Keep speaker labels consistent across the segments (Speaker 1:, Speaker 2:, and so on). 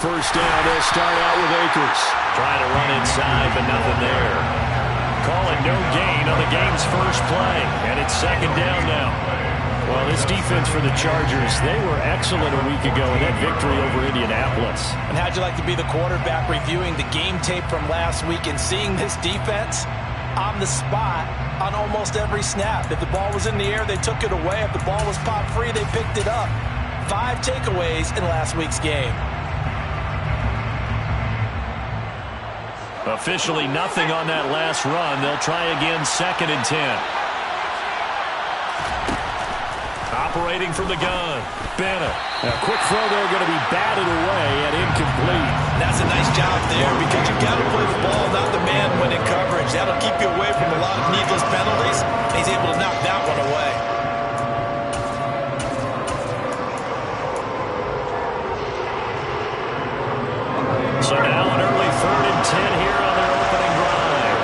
Speaker 1: First down, they'll start out with Akers.
Speaker 2: Trying to run inside, but nothing there. Calling no gain on the game's first play, and it's second down now. Well, this defense for the Chargers, they were excellent a week ago in that victory over Indianapolis.
Speaker 3: And how'd you like to be the quarterback reviewing the game tape from last week and seeing this defense on the spot on almost every snap? If the ball was in the air, they took it away. If the ball was pop free, they picked it up. 5 takeaways in last week's game.
Speaker 2: Officially nothing on that last run. They'll try again, 2nd and 10. Operating from the gun, Bennett.
Speaker 1: A quick throw there, going to be batted away and incomplete.
Speaker 3: That's a nice job there because you got to play the ball, not the man when in coverage. That'll keep you away from a lot of needless penalties. He's able to knock that one away.
Speaker 2: So now an early 3rd and 10 here on their opening drive.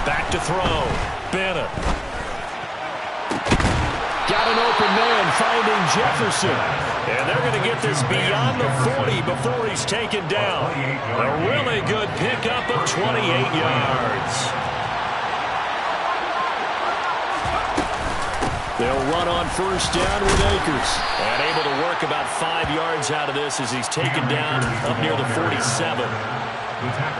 Speaker 2: Back to throw. Bennett.
Speaker 1: Got an open man finding Jefferson.
Speaker 2: And they're going to get this beyond the 40 before he's taken down. A really good pickup of 28 yards.
Speaker 1: They'll run on first down with Akers.
Speaker 2: And able to work about 5 yards out of this as he's taken down up near the 47.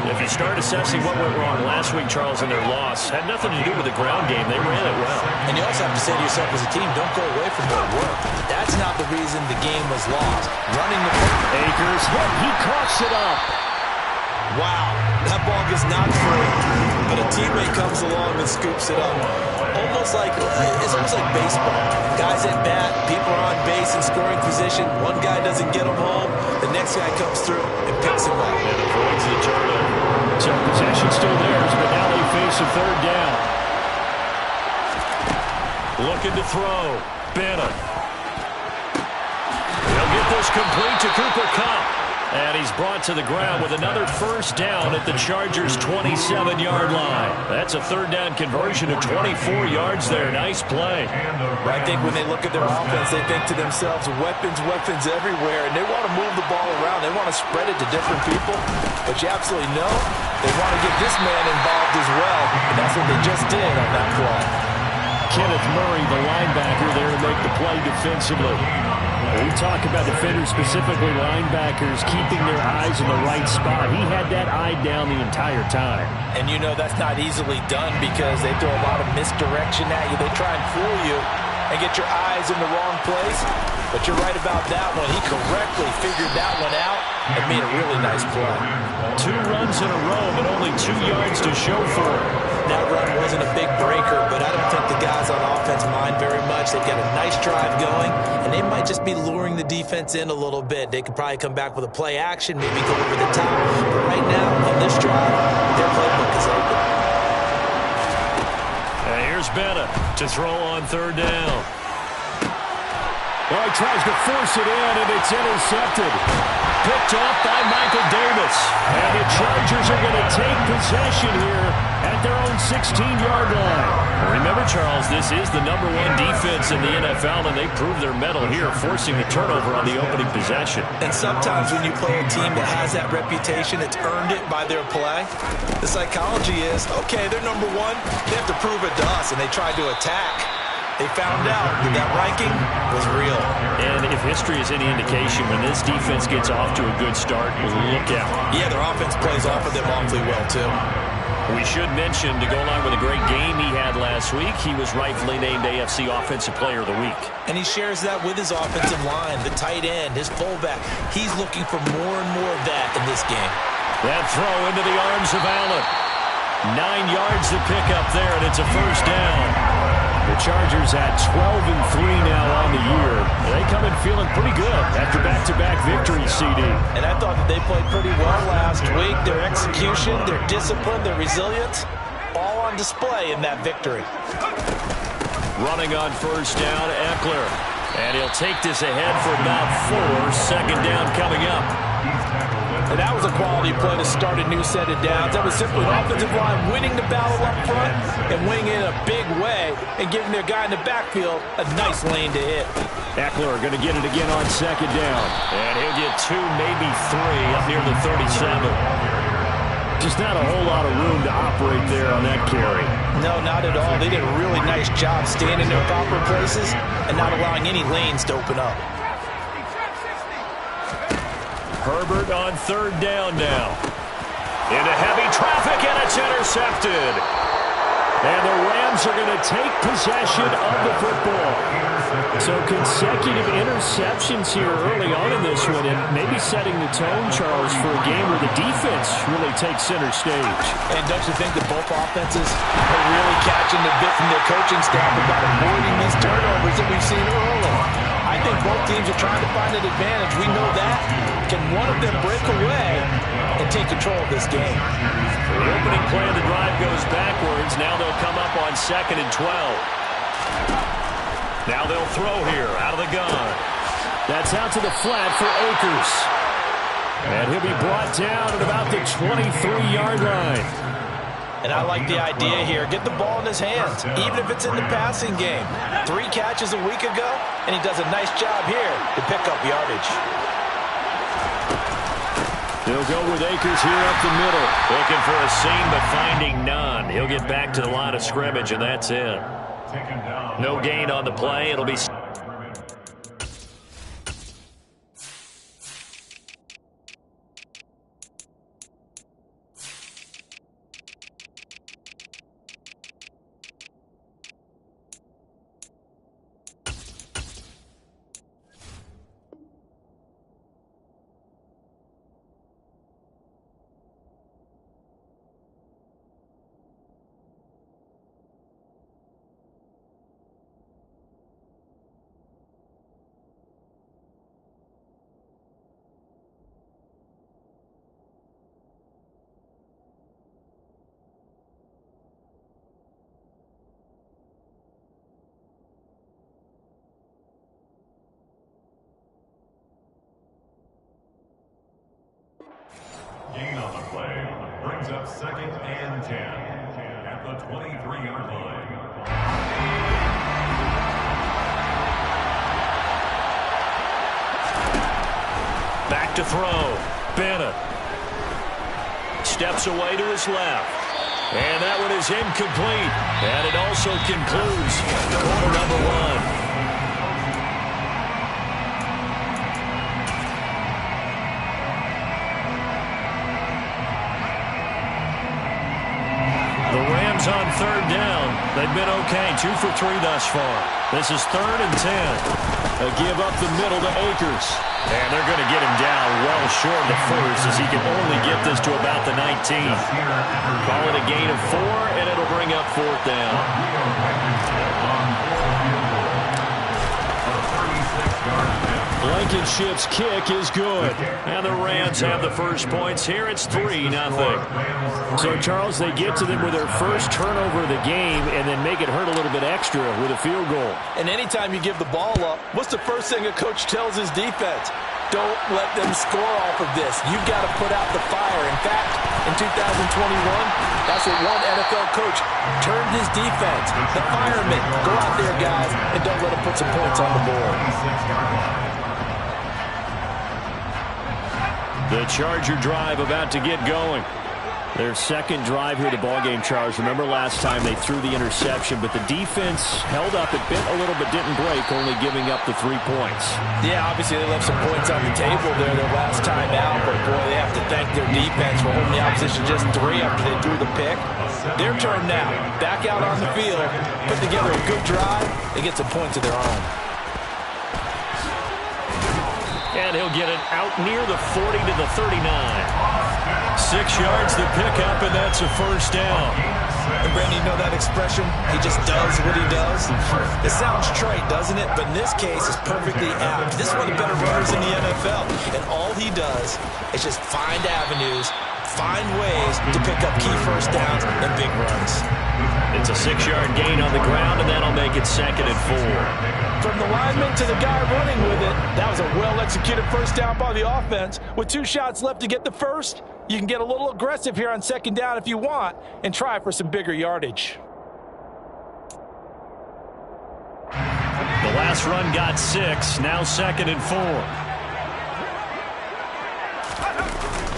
Speaker 2: If you start assessing what went wrong last week, Charles, in their loss, had nothing to do with the ground game. They ran it well.
Speaker 3: And you also have to say to yourself as a team, don't go away from what worked. That's not the reason the game was lost. Running the ball.
Speaker 1: Akers hit. He coughs it up.
Speaker 3: Wow, that ball gets knocked free, but a teammate comes along and scoops it up. It's almost like baseball. Guys at bat, people are on base in scoring position. One guy doesn't get him home. The next guy comes through and picks him up.
Speaker 2: And avoids the turnover.
Speaker 1: So possession still theirs, but now they face a 3rd down.
Speaker 2: Looking to throw. Bennett. He'll get this complete to Cooper Kupp. And he's brought to the ground with another first down at the Chargers' 27-yard line. That's a 3rd down conversion of 24 yards there. Nice play.
Speaker 3: I think when they look at their offense, they think to themselves, weapons everywhere, and they want to move the ball around. They want to spread it to different people. But you absolutely know they want to get this man involved as well, and that's what they just did on that play.
Speaker 1: Kenneth Murray, the linebacker, there to make the play defensively. We talk about defenders, specifically linebackers, keeping their eyes in the right spot. He had that eye down the entire time.
Speaker 3: And you know that's not easily done because they throw a lot of misdirection at you. They try and fool you and get your eyes in the wrong place. But you're right about that one. He correctly figured that one out and made a really nice play.
Speaker 2: 2 runs in a row, but only 2 yards to show for it.
Speaker 3: That run wasn't a big breaker, but I don't think the guys on offense mind very much. They've got a nice drive going, and they might just be luring the defense in a little bit. They could probably come back with a play action, maybe go over the top. But right now, on this drive, their playbook is open.
Speaker 2: And here's Bennett to throw on 3rd down.
Speaker 1: Well, he tries to force it in, and it's intercepted.
Speaker 2: Picked off by Michael Davis.
Speaker 1: And the Chargers are going to take possession here at their own 16-yard line.
Speaker 2: Remember, Charles, this is the #1 defense in the NFL, and they proved their mettle here, forcing the turnover on the opening possession.
Speaker 3: And sometimes when you play a team that has that reputation, it's earned it by their play. The psychology is, okay, they're #1. They have to prove it to us, and they tried to attack. They found out that that ranking was real.
Speaker 2: And if history is any indication, when this defense gets off to a good start, look out.
Speaker 3: Yeah, their offense plays off of them awfully well, too.
Speaker 2: We should mention, to go along with a great game he had last week, he was rightfully named AFC Offensive Player of the Week.
Speaker 3: And he shares that with his offensive line, the tight end, his fullback. He's looking for more and more of that in this game.
Speaker 2: That throw into the arms of Allen. 9 yards to pick up there, and it's a first down.
Speaker 1: The Chargers at 12-3 now on the year. They come in feeling pretty good after back-to-back victories, CD.
Speaker 3: And I thought that they played pretty well last week. Their execution, their discipline, their resilience, all on display in that victory.
Speaker 2: Running on first down, Eckler. And he'll take this ahead for about 4. 2nd down coming up.
Speaker 3: And that was a quality play to start a new set of downs. That was simply an offensive line winning the battle up front and winning it in a big way and giving their guy in the backfield a nice lane to hit.
Speaker 1: Eckler going to get it again on second down.
Speaker 2: And he'll get 2, maybe 3 up near the 37.
Speaker 1: Just not a whole lot of room to operate there on that carry.
Speaker 3: No, not at all. They did a really nice job staying in their proper places and not allowing any lanes to open up.
Speaker 2: Herbert on third down now. Into heavy traffic, and it's intercepted.
Speaker 1: And the Rams are going to take possession of the football. So consecutive interceptions here early on in this one, and maybe setting the tone, Charles, for a game where the defense really takes center stage.
Speaker 3: And don't you think that both offenses are really catching the bit from their coaching staff about avoiding these turnovers that we've seen early? I think both teams are trying to find an advantage. We know that. Can one of them break away and take control of this game?
Speaker 2: The opening play of the drive goes backwards. Now they'll come up on 2nd and 12. Now they'll throw here out of the gun.
Speaker 1: That's out to the flat for Akers. And he'll be brought down at about the 23-yard line.
Speaker 3: And I like the idea here. Get the ball in his hands, even if it's in the passing game. 3 catches a week ago, and he does a nice job here to pick up yardage.
Speaker 1: They'll go with Akers here up the middle.
Speaker 2: Looking for a seam, but finding none. He'll get back to the line of scrimmage, and that's it. No gain on the play. It'll be...
Speaker 4: Gain on the play brings up 2nd and 10 at the 23-yard line.
Speaker 2: Back to throw. Bennett steps away to his left. And that one is incomplete. And it also concludes quarter number 1. On third down. They've been okay. 2 for 3 thus far. This is 3rd and 10.
Speaker 1: A give up the middle to Akers.
Speaker 2: And they're going to get him down well short of the first, as he can only get this to about the 19. Call it a gain of 4, and it'll bring up 4th down.
Speaker 1: Blankenship's kick is good.
Speaker 2: And the Rams have the first points here. It's 3-0.
Speaker 1: So, Charles, they get to them with their first turnover of the game and then make it hurt a little bit extra with a field goal.
Speaker 3: And anytime you give the ball up, what's the first thing a coach tells his defense? Don't let them score off of this. You've got to put out the fire. In fact, in 2021, that's what one NFL coach turned his defense. The firemen. Go out there, guys, and don't let them put some points on the board.
Speaker 1: The Charger drive about to get going. Their second drive here, the ballgame, Charles. Remember last time they threw the interception, but the defense held up. It bent a little but didn't break, only giving up the 3 points.
Speaker 3: Yeah, obviously they left some points on the table there their last time out, but boy, they have to thank their defense for holding the opposition just 3 after they threw the pick. Their turn now. Back out on the field, put together a good drive, and get some points of their own.
Speaker 2: And he'll get it out near the 40 to the 39. 6 yards to pick up, and that's a first down.
Speaker 3: And Brandon, you know that expression? He just does what he does. It sounds trite, doesn't it? But in this case, it's perfectly apt. This is one of the better runners in the NFL. And all he does is just find avenues, find ways to pick up key first downs and big runs.
Speaker 2: It's a 6-yard gain on the ground, and that'll make it 2nd and 4.
Speaker 3: From the lineman to the guy running with it, that was a well-executed first down by the offense. With 2 shots left to get the first, you can get a little aggressive here on second down if you want and try for some bigger yardage.
Speaker 2: The last run got 6, now 2nd and 4.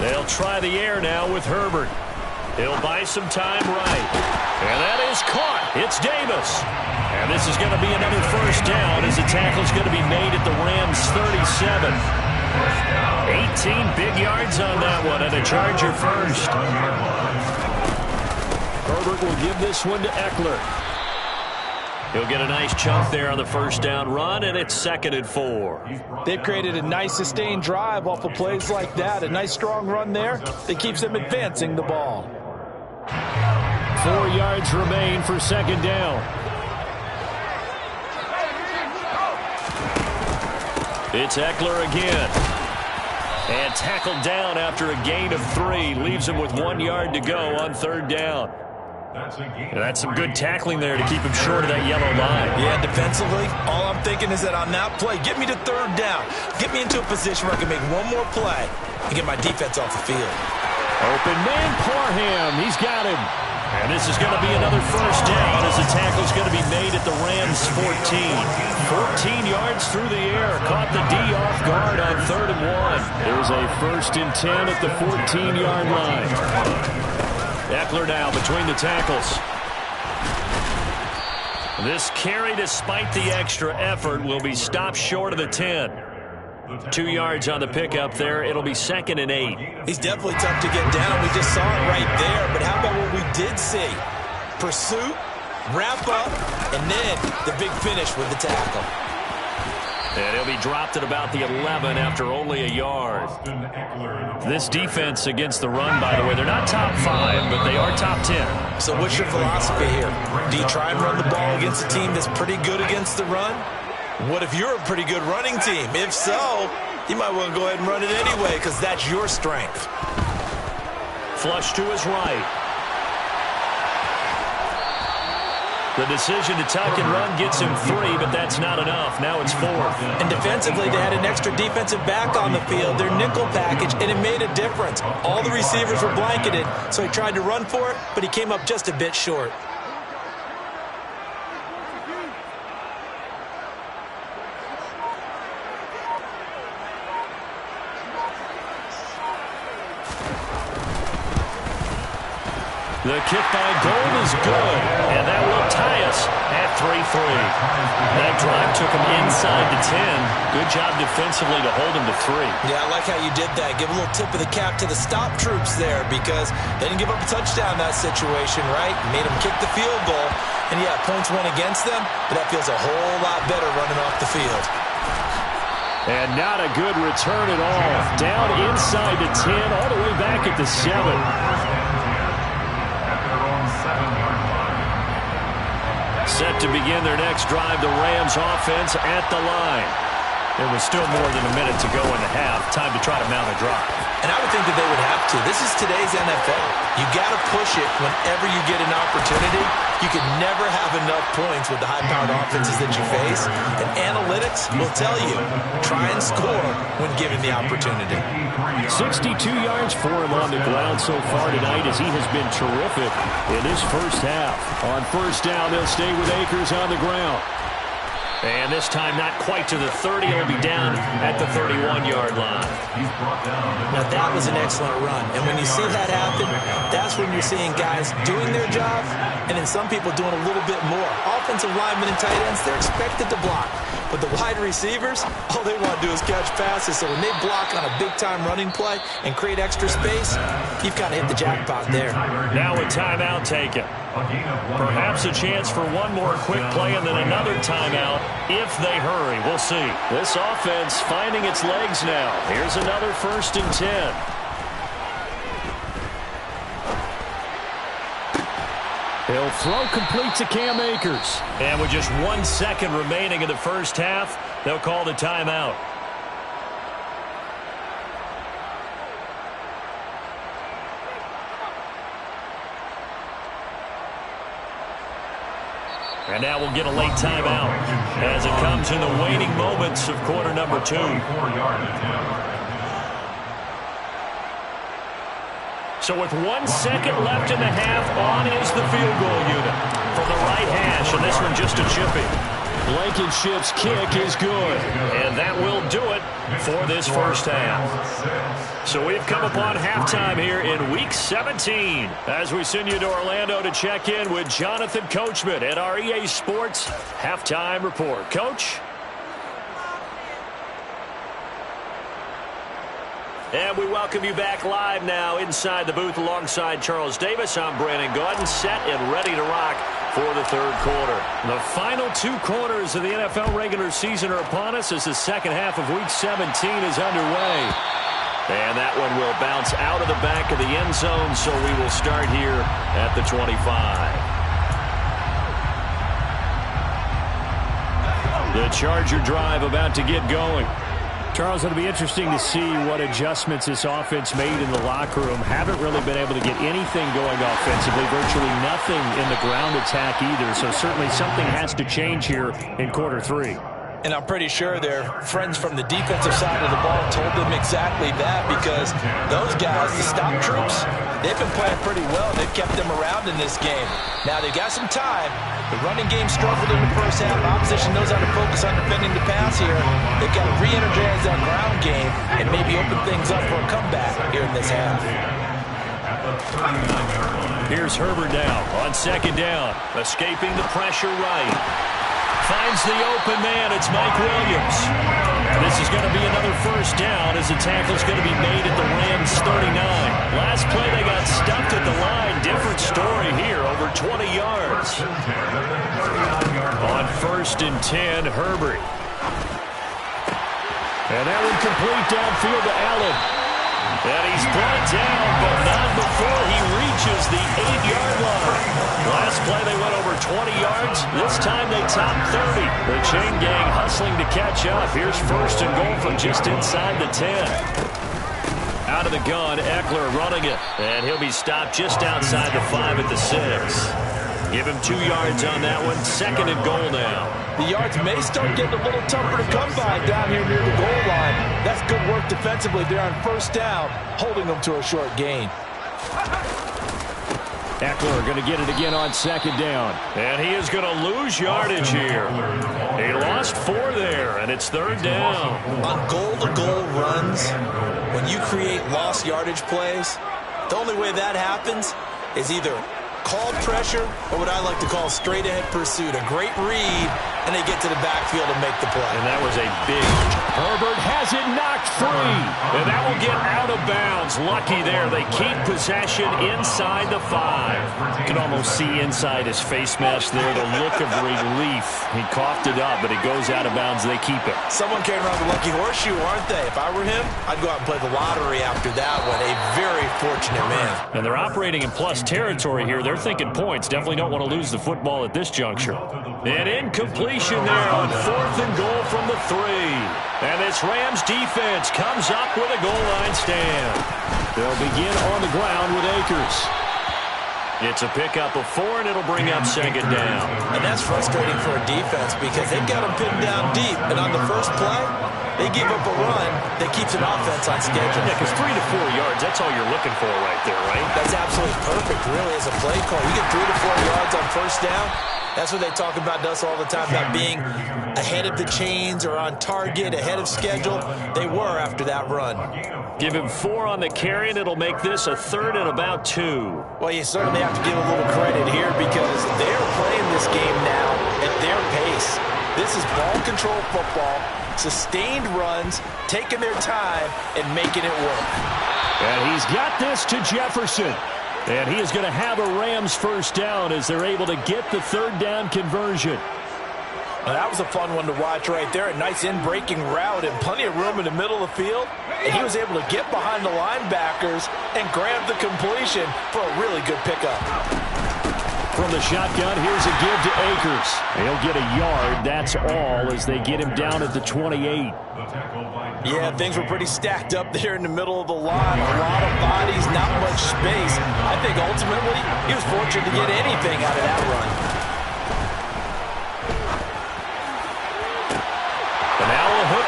Speaker 2: They'll try the air now with Herbert. He'll buy some time right. And that is caught. It's Davis. And this is going to be another first down as the tackle's going to be made at the Rams' 37. 18 big yards on that one, and a Charger first.
Speaker 1: Herbert will give this one to Eckler.
Speaker 2: He'll get a nice chunk there on the first down run, and it's 2nd and 4.
Speaker 3: They've created a nice sustained drive off of plays like that. A nice strong run there that keeps them advancing the ball.
Speaker 1: 4 yards remain for second down.
Speaker 2: It's Eckler again. And tackled down after a gain of 3. Leaves him with 1 yard to go on third down. That's some good tackling there to keep him short of that yellow line.
Speaker 3: Yeah, defensively, all I'm thinking is that on that play, get me to third down. Get me into a position where I can make one more play and get my defense off the field.
Speaker 1: Open man, Parham. He's got him.
Speaker 2: And this is going to be another first down as the tackle's going to be made at the Rams' 14. 14 yards through the air. Caught the D off guard on 3rd and 1.
Speaker 1: There's a 1st and 10 at the 14-yard line.
Speaker 2: Eckler now between the tackles. This carry, despite the extra effort, will be stopped short of the 10. 2 yards on the pickup there. It'll be 2nd and 8.
Speaker 3: He's definitely tough to get down. We just saw it right there. But how about what we did see? Pursuit, wrap up, and then the big finish with the tackle.
Speaker 2: And he'll be dropped at about the 11 after only a yard. This defense against the run, by the way, they're not top 5, but they are top 10.
Speaker 3: So what's your philosophy here? Do you try and run the ball against a team that's pretty good against the run? What if you're a pretty good running team? If so, you might want to go ahead and run it anyway because that's your strength.
Speaker 2: Flush to his right. The decision to tuck and run gets him 3, but that's not enough. Now it's 4th.
Speaker 3: And defensively, they had an extra defensive back on the field, their nickel package, and it made a difference. All the receivers were blanketed, so he tried to run for it, but he came up just a bit short.
Speaker 2: The kick by Gold is good, and that will tie us at 3-3. That drive took him inside the 10. Good job defensively to hold him to 3.
Speaker 3: Yeah, I like how you did that. Give a little tip of the cap to the stop troops there because they didn't give up a touchdown in that situation, right? Made them kick the field goal, and yeah, points went against them, but that feels a whole lot better running off the field.
Speaker 1: And not a good return at all. Down inside the 10, all the way back at the 7.
Speaker 2: Set to begin their next drive, the Rams offense at the line. There was still more than a minute to go in the half. Time to try to mount a drive.
Speaker 3: And I would think that they would have to. This is today's NFL. You got to push it whenever you get an opportunity. You can never have enough points with the high-powered offenses that you face. And analytics will tell you, try and score when given the opportunity.
Speaker 1: 62 yards for him on the ground so far tonight as he has been terrific in this first half. On first down, they'll stay with Akers on the ground.
Speaker 2: And this time not quite to the 30. He'll be down at the 31-yard line.
Speaker 3: Now that was an excellent run. And when you see that happen, that's when you're seeing guys doing their job and then some people doing a little bit more. Offensive linemen and tight ends, they're expected to block. But the wide receivers, all they want to do is catch passes. So when they block on a big-time running play and create extra space, you've kind of hit the jackpot there.
Speaker 2: Now a timeout taken. Perhaps a chance for one more quick play and then another timeout if they hurry. We'll see.
Speaker 1: This offense finding its legs now. Here's another 1st and 10. He'll throw complete to Cam Akers.
Speaker 2: And with just 1 second remaining in the first half, they'll call the timeout. And now we'll get a late timeout as it comes in the waning moments of quarter number 2. So with 1 second left in the half, on is the field goal unit from the right hash, and this one just a chippy.
Speaker 1: Blankenship's kick is good.
Speaker 2: And that will do it for this first half. So we've come upon halftime here in Week 17 as we send you to Orlando to check in with Jonathan Coachman at our EA Sports Halftime Report. Coach? And we welcome you back live now inside the booth alongside Charles Davis. I'm Brandon Gaudin, set and ready to rock for the third quarter. The final 2 quarters of the NFL regular season are upon us as the second half of Week 17 is underway. And that one will bounce out of the back of the end zone, so we will start here at the 25. The Charger drive about to get going.
Speaker 1: Charles, it'll be interesting to see what adjustments this offense made in the locker room. Haven't really been able to get anything going offensively, virtually nothing in the ground attack either. So certainly something has to change here in quarter 3.
Speaker 3: And I'm pretty sure their friends from the defensive side of the ball told them exactly that, because those guys, the stop troops, they've been playing pretty well. They've kept them around in this game. Now they've got some time. The running game struggled in the first half. Opposition knows how to focus on defending the pass here. They've got to re-energize that ground game and maybe open things up for a comeback here in this half.
Speaker 2: Here's Herbert now on second down, escaping the pressure right. Finds the open man. It's Mike Williams. This is going to be another first down as the tackle's going to be made at the Rams 39. Last play they got stuffed at the line. Different story here, over 20 yards. On 1st and 10, Herbert.
Speaker 1: And that one complete downfield to Allen.
Speaker 2: And he's brought down, but not before he reaches the 8-yard line. Last play they went over 20 yards. This time they top 30. The chain gang hustling to catch up. Here's 1st and goal from just inside the 10. Out of the gun, Eckler running it. And he'll be stopped just outside the 5 at the 6. Give him 2 yards on that one. 2nd and goal now.
Speaker 3: The yards may start getting a little tougher to come by down here near the goal line. That's good work defensively there on 1st down, holding them to a short gain.
Speaker 1: Eckler going to get it again on 2nd down.
Speaker 2: And he is going to lose yardage here. He lost 4 there, and it's 3rd down.
Speaker 3: On goal-to-goal runs, when you create lost yardage plays, the only way that happens is either called pressure or what I like to call straight-ahead pursuit. A great read, and they get to the backfield and make the play.
Speaker 2: And that was a big...
Speaker 1: Herbert has it knocked free.
Speaker 2: And that will get out of bounds. Lucky there. They keep possession inside the 5. You can almost see inside his face mask there the look of relief. He coughed it up, but it goes out of bounds. They keep it.
Speaker 3: Someone came around the lucky horseshoe, aren't they? If I were him, I'd go out and play the lottery after that one. A very fortunate man.
Speaker 2: And they're operating in plus territory here. They're thinking points. Definitely don't want to lose the football at this juncture. An incompletion there on 4th and goal from the 3. And this Rams defense comes up with a goal line stand.
Speaker 1: They'll begin on the ground with Akers.
Speaker 2: It's a pickup of 4, and it'll bring up 2nd down.
Speaker 3: And that's frustrating for a defense because they've got them pinned down deep. And on the first play, they give up a run that keeps an offense on schedule.
Speaker 2: Yeah, because 3 to 4 yards, that's all you're looking for right there, right?
Speaker 3: That's absolutely perfect, really, as a play call. You get 3 to 4 yards on 1st down. That's what they talk about us all the time, about being ahead of the chains or on target, ahead of schedule. They were after that run.
Speaker 2: Give him 4 on the carry, and it'll make this a 3rd and about 2.
Speaker 3: Well, you certainly have to give a little credit here because they're playing this game now at their pace. This is ball control football, sustained runs, taking their time, and making it work.
Speaker 1: And he's got this to Jefferson. And he is going to have a Rams 1st down as they're able to get the 3rd down conversion.
Speaker 3: Well, that was a fun one to watch right there. A nice in-breaking route and plenty of room in the middle of the field. And he was able to get behind the linebackers and grab the completion for a really good pickup.
Speaker 1: From the shotgun, here's a give to Akers. He'll get a yard, that's all, as they get him down at the 28.
Speaker 3: Yeah, things were pretty stacked up there in the middle of the line. A lot of bodies, not much space. I think ultimately he was fortunate to get anything out of that run.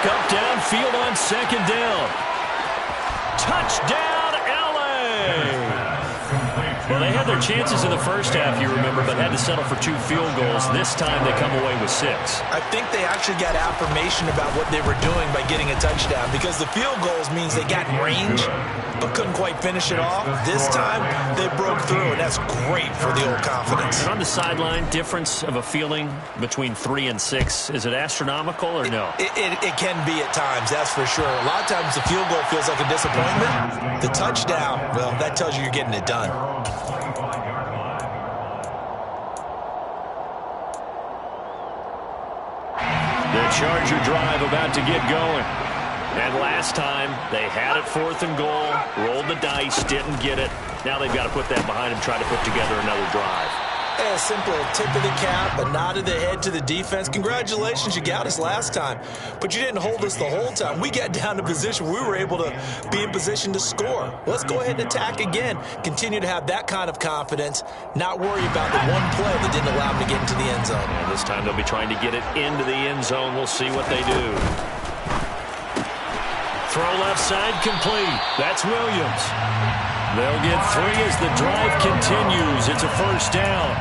Speaker 2: back up downfield on second down. Touchdown, L.A.! Well, they had their chances in the first half, you remember, but had to settle for 2 field goals. This time they come away with 6.
Speaker 3: I think they actually got affirmation about what they were doing by getting a touchdown, because the field goals means they got range but couldn't quite finish it off. This time they broke through, and that's great for the old confidence.
Speaker 2: And on the sideline, difference of a feeling between 3 and 6, is it astronomical or no?
Speaker 3: It can be at times, that's for sure. A lot of times the field goal feels like a disappointment. The touchdown, well, that tells you you're getting it done.
Speaker 2: The Charger drive about to get going. And last time, they had it 4th and goal, rolled the dice, didn't get it. Now they've got to put that behind them, try to put together another drive.
Speaker 3: A simple tip of the cap, a nod of the head to the defense. Congratulations, you got us last time, but you didn't hold us the whole time. We got down to position. We were able to be in position to score. Let's go ahead and attack again. Continue to have that kind of confidence, not worry about the one play that didn't allow them to get into the end zone.
Speaker 2: And this time they'll be trying to get it into the end zone. We'll see what they do. Throw left side complete. That's Williams. They'll get 3 as the drive continues. It's a first down.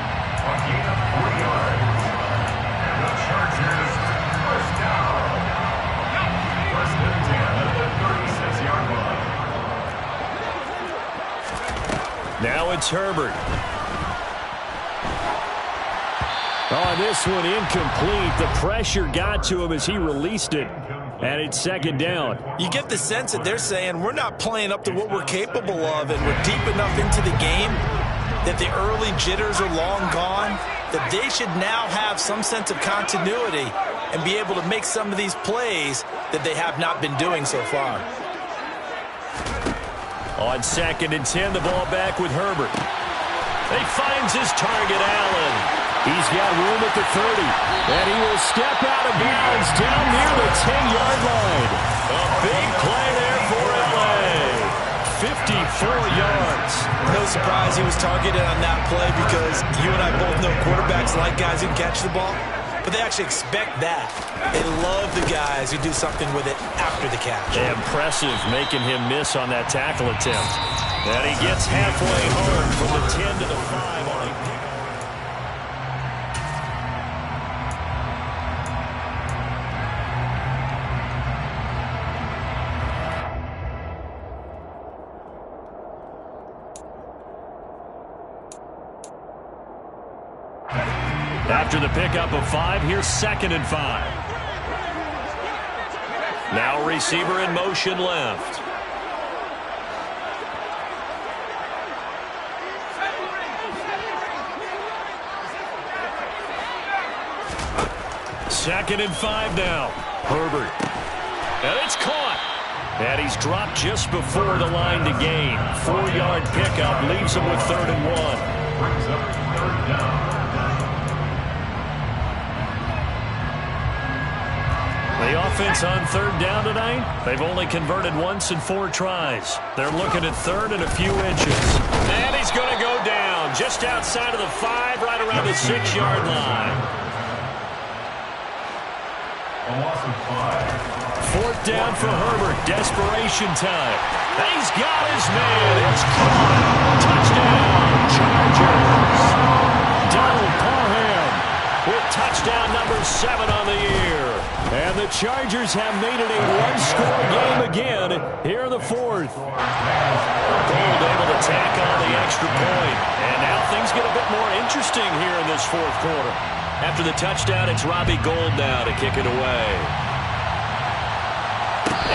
Speaker 2: Now it's Herbert.
Speaker 1: Oh, this one incomplete. The pressure got to him as he released it. And it's second down.
Speaker 3: You get the sense that they're saying we're not playing up to what we're capable of, and we're deep enough into the game that the early jitters are long gone, that they should now have some sense of continuity and be able to make some of these plays that they have not been doing so far.
Speaker 2: On 2nd and 10, the ball back with Herbert. He finds his target, Allen.
Speaker 1: He's got room at the 30, and he will step out of bounds down near the 10-yard line.
Speaker 2: A big play there for L.A. 54 yards.
Speaker 3: No surprise he was targeted on that play, because you and I both know quarterbacks like guys who can catch the ball, but they actually expect that. They love the guys who do something with it after the catch.
Speaker 2: Impressive making him miss on that tackle attempt. And he gets halfway home from the 10 to the 5 on a pick. After the pickup of 5, here's 2nd and 5. Now receiver in motion left. Second and 5 now. Herbert. And it's caught. And he's dropped just before the line to gain. 4-yard pickup leaves him with 3rd and 1.
Speaker 4: Brings up 3rd down.
Speaker 2: The offense on 3rd down tonight, they've only converted once in 4 tries. They're looking at 3rd and a few inches. And he's going to go down just outside of the 5, right around the 6-yard line.
Speaker 4: A loss of 5.
Speaker 2: 4th down for Herbert. Desperation time. He's got his man. It's caught. Touchdown, Chargers. Donald Parham with touchdown number 7 on the year.
Speaker 1: And the Chargers have made it a one-score game again here in the 4th.
Speaker 2: Gould able to tack on the extra point. And now things get a bit more interesting here in this 4th quarter. After the touchdown, it's Robbie Gould now to kick it away.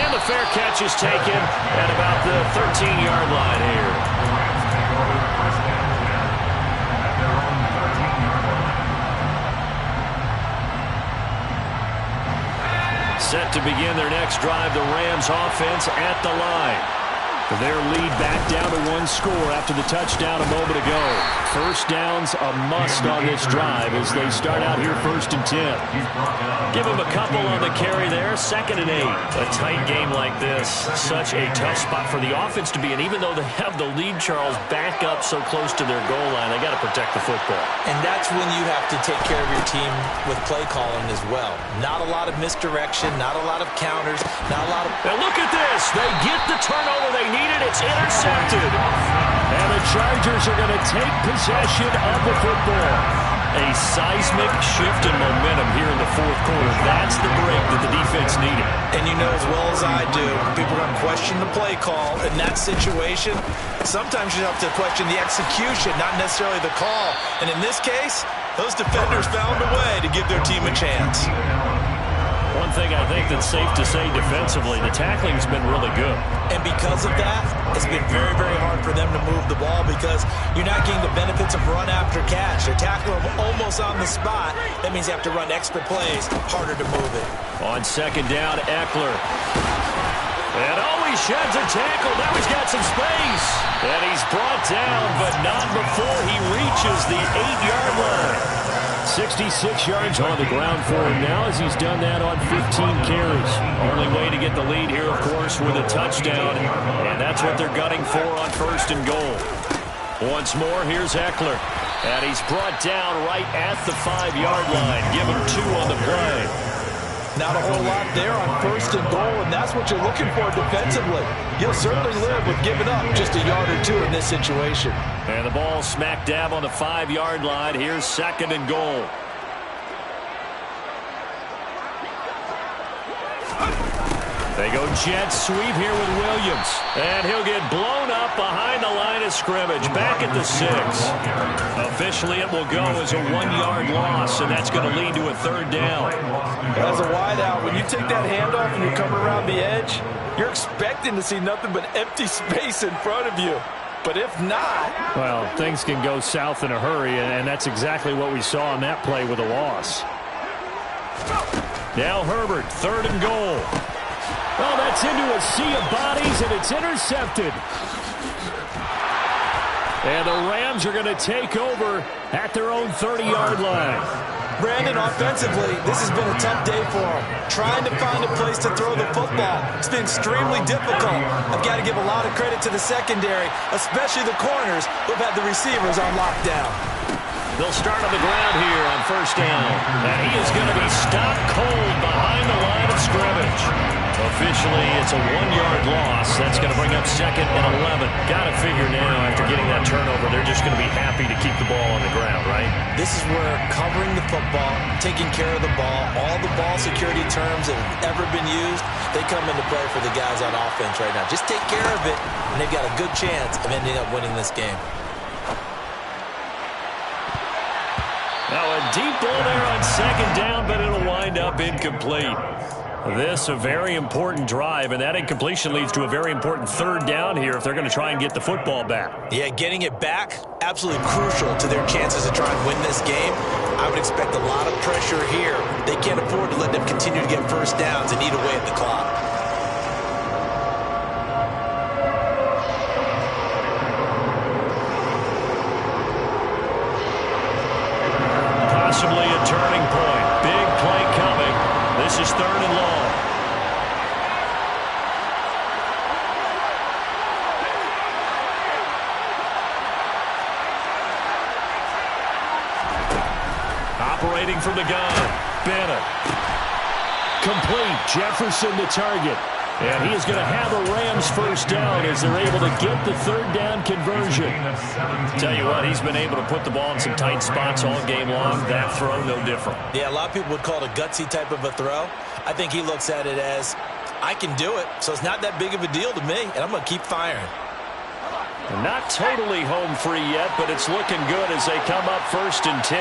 Speaker 2: And the fair catch is taken at about the 13-yard line here. Set to begin their next drive, the Rams offense at the line.
Speaker 1: Their lead back down to 1 score after the touchdown a moment ago. First down's a must on this drive as they start out here 1st and 10.
Speaker 2: Give him a couple on the carry there. 2nd and 8. A tight game like this, such a tough spot for the offense to be in. Even though they have the lead, Charles, back up so close to their goal line, they got to protect the football.
Speaker 3: And that's when you have to take care of your team with play calling as well. Not a lot of misdirection, not a lot of counters, not a lot of...
Speaker 2: Now look at this. They get the turnover they needed. It's intercepted.
Speaker 1: And the Chargers are going to take possession of the football.
Speaker 2: A seismic shift in momentum here in the 4th quarter. That's the break that the defense needed.
Speaker 3: And you know as well as I do, people are going to question the play call in that situation. Sometimes you have to question the execution, not necessarily the call. And in this case, those defenders found a way to give their team a chance.
Speaker 2: One thing I think that's safe to say defensively, the tackling's been really good.
Speaker 3: And because of that, it's been very, very hard for them to move the ball because you're not getting the benefits of run after catch. They're tackling them almost on the spot. That means you have to run extra plays, harder to move it.
Speaker 2: On 2nd down, Eckler. And he sheds a tackle. Now he's got some space. And he's brought down, but not before he reaches the 8-yard line.
Speaker 1: 66 yards on the ground for him now as he's done that on 15 carries.
Speaker 2: Only way to get the lead here, of course, with a touchdown. And that's what they're gunning for on 1st and goal. Once more, here's Eckler. And he's brought down right at the 5-yard line. Give him 2 on the play.
Speaker 3: Not a whole lot there on 1st and goal, and that's what you're looking for defensively. You'll certainly live with giving up just a yard or 2 in this situation.
Speaker 2: And the ball smack dab on the 5-yard line. Here's 2nd and goal. They go jet sweep here with Williams. And he'll get blown up behind the line of scrimmage. Back at the 6. Officially, it will go as a 1-yard loss, and that's going to lead to a 3rd down.
Speaker 3: As a wideout, when you take that handoff and you come around the edge, you're expecting to see nothing but empty space in front of you. But if not...
Speaker 1: Well, things can go south in a hurry, and that's exactly what we saw on that play with a loss.
Speaker 2: Now Herbert, 3rd and goal.
Speaker 1: Well, that's into a sea of bodies, and it's intercepted. And the Rams are going to take over at their own 30-yard line.
Speaker 3: Brandon, offensively, this has been a tough day for him. Trying to find a place to throw the football. It's been extremely difficult. I've got to give a lot of credit to the secondary, especially the corners who've had the receivers on lockdown.
Speaker 2: They'll start on the ground here on 1st down. And he is going to be stopped cold behind the line of scrimmage. Officially, it's a 1-yard loss. That's going to bring up 2nd and 11. Got to figure now, after getting that turnover, they're just going to be happy to keep the ball on the ground, right?
Speaker 3: This is where covering the football, taking care of the ball, all the ball security terms that have ever been used, they come into play for the guys on offense right now. Just take care of it, and they've got a good chance of ending up winning this game.
Speaker 2: Now a deep ball there on 2nd down, but it'll wind up incomplete. This a very important drive, and that incompletion leads to a very important 3rd down here if they're going to try and get the football back.
Speaker 3: Yeah, getting it back, absolutely crucial to their chances to try and win this game. I would expect a lot of pressure here. They can't afford to let them continue to get 1st downs and eat away at the clock.
Speaker 2: Possibly a turning point. Big play coming. This is 3rd and long. Operating from the gun. Bennett.
Speaker 1: Complete. Jefferson the target. And he is going to have a Rams 1st down as they're able to get the 3rd down conversion.
Speaker 2: Tell you what, he's been able to put the ball in some tight spots all game long. That throw, no different.
Speaker 3: Yeah, a lot of people would call it a gutsy type of a throw. I think he looks at it as, I can do it, so it's not that big of a deal to me, and I'm going to keep firing.
Speaker 2: Not totally home free yet, but it's looking good as they come up 1st and 10.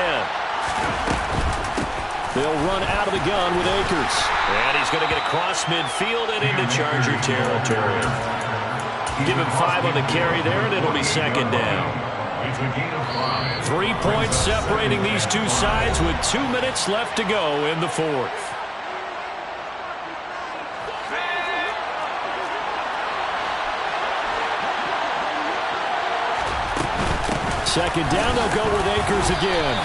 Speaker 1: They'll run out of the gun with Akers.
Speaker 2: And he's going to get across midfield and into Charger territory. Give him 5 on the carry there, and it'll be 2nd down. 3 points separating these two sides with 2 minutes left to go in the 4th.
Speaker 1: Second down, they'll go with Akers again.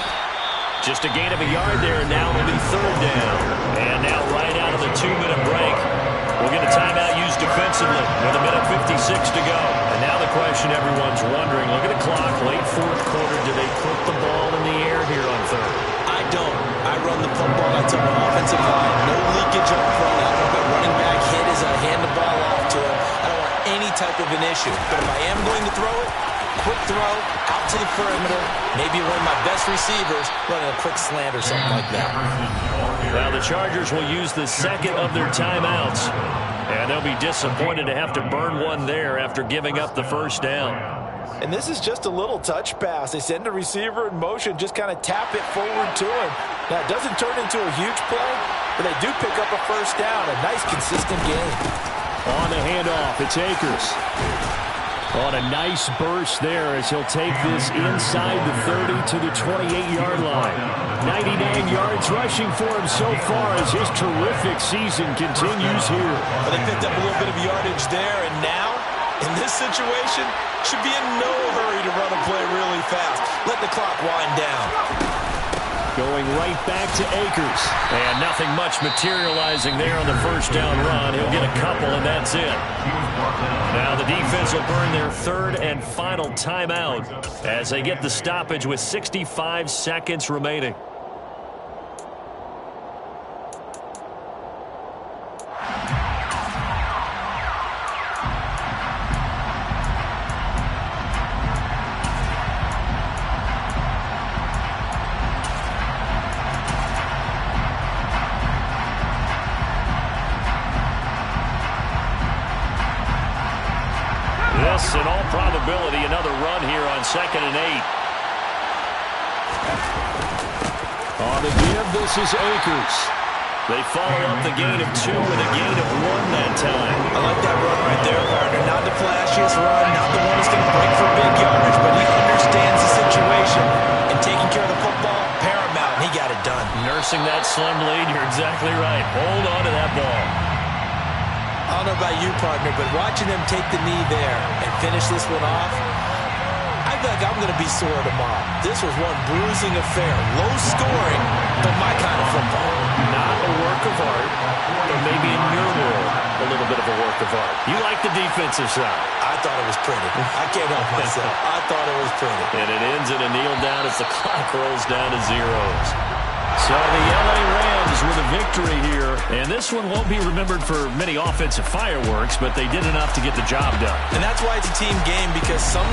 Speaker 2: Just a gain of a yard there, and now it'll be third down. And now right out of the 2-minute break, we'll get a timeout used defensively with 1:56 to go. And now the question everyone's wondering, look at the clock, late fourth quarter, do they put the ball in the air here on third?
Speaker 3: I don't. I run the football. I tell my offensive line, no leakage up front. I don't want running back hit as I hand the ball off to him. I don't want any type of an issue. But if I am going to throw it, quick throw, out to the perimeter, maybe one of my best receivers running a quick slant or something like that.
Speaker 2: Now the Chargers will use the second of their timeouts, and they'll be disappointed to have to burn one there after giving up the first down.
Speaker 3: And this is just a little touch pass. They send a receiver in motion, just kind of tap it forward to him. Now, it doesn't turn into a huge play, but they do pick up a first down. A nice, consistent game.
Speaker 1: On the handoff, it's Akers. On a nice burst there as he'll take this inside the 30 to the 28-yard line. 99 yards rushing for him so far as his terrific season continues here.
Speaker 3: Well, they picked up a little bit of yardage there, and now, in this situation, should be in no hurry to run a play really fast. Let the clock wind down.
Speaker 1: Going right back to Akers.
Speaker 2: And nothing much materializing there on the first down run. He'll get a couple, and that's it. Now the defense will burn their third and final timeout as they get the stoppage with 65 seconds remaining. This, in all probability, another run here on 2nd and 8.
Speaker 1: On the give, this is Akers.
Speaker 2: They follow up the gain of 2 with a gain of 1 that time.
Speaker 3: I like that run right there, partner. Not the flashiest run, not the one that's going to break for big yardage, but he understands the situation. And taking care of the football, paramount, and he got it done.
Speaker 2: Nursing that slim lead, you're exactly right. Hold on to that ball.
Speaker 3: I don't know about you, partner, but watching them take the knee there and finish this one off, I feel like I'm going to be sore tomorrow. This was one bruising affair. Low scoring, but my kind of football.
Speaker 2: Not a work of art, but maybe in your world, a little bit of a work of art. You like the defensive side.
Speaker 3: I thought it was pretty. I can't help myself. I thought it was pretty.
Speaker 2: And it ends in a kneel down as the clock rolls down to zeros. So the LA Rams with a victory here, and this one won't be remembered for many offensive fireworks, but they did enough to get the job done.
Speaker 3: And that's why it's a team game, because some